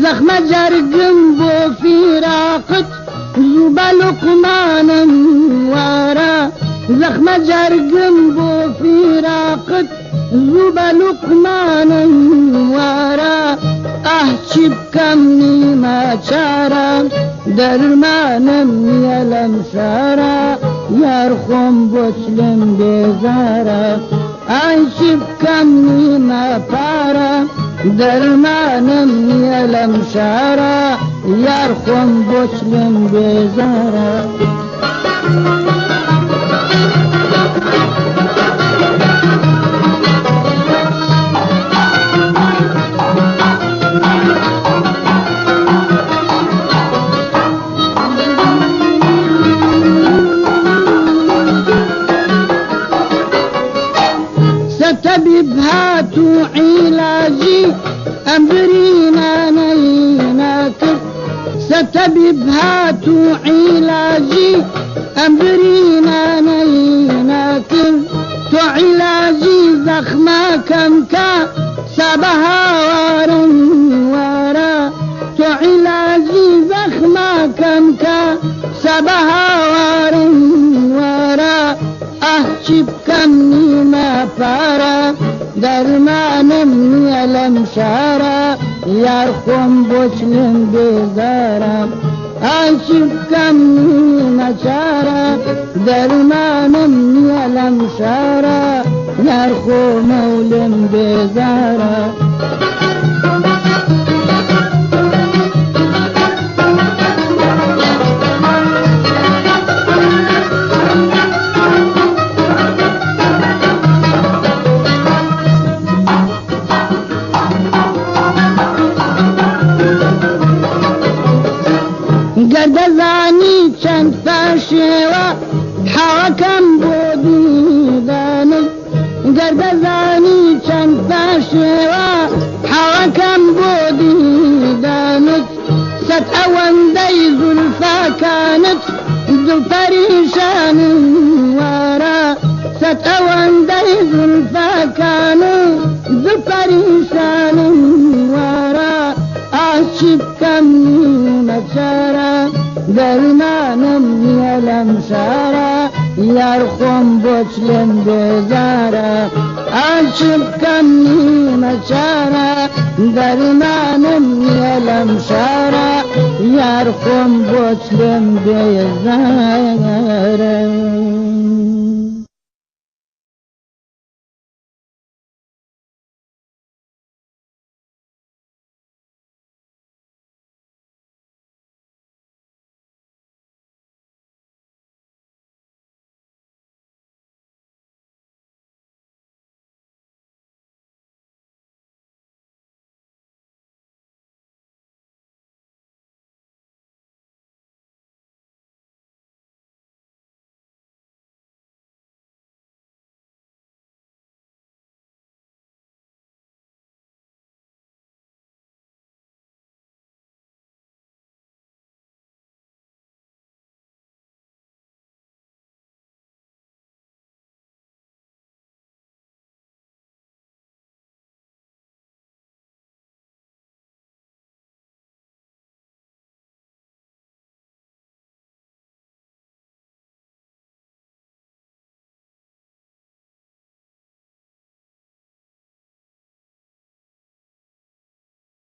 زخم جرقم بو فراقت زوب لقمانا ورا زخم جرقم بو فراقت زوب لقمانا ورا احچی بکمنی ما چارا درمانم یلم سارا یار خون بوچلم بیزارا احچی بکمنی ما پارا درمانم یلم شارا یار خون بوچلم بیزارا ستبيب هاتوا علاجي أمرينا نيناكر ستبيب هاتوا علاجي أمرينا نيناكر تو علاجي زخما كمكا سبها ورا ورا تو علاجي زخما كمكا سبها ورا ورا احچی بکمنی ما پارا درمانم یلم شارا یار خون بوچلم بیزارا احچی بکمنی ما چارا درمانم یلم شارا یار خون مولم بیزارا گردزانی چند فاشیوه حاکم بودی دانم گردزانی چند فاشیوه حاکم بودی دانت ست اوندی زلفا کانت زل پریشان وارا ست اوندی زلفا کانت زل پریشان وارا احچی بکمنی مچارا درمانم یلم شارا یار خون بوچلم بیزارا احچی بکمنی مچارا درمانم یلم شارا یار خون بوچلم بیزارا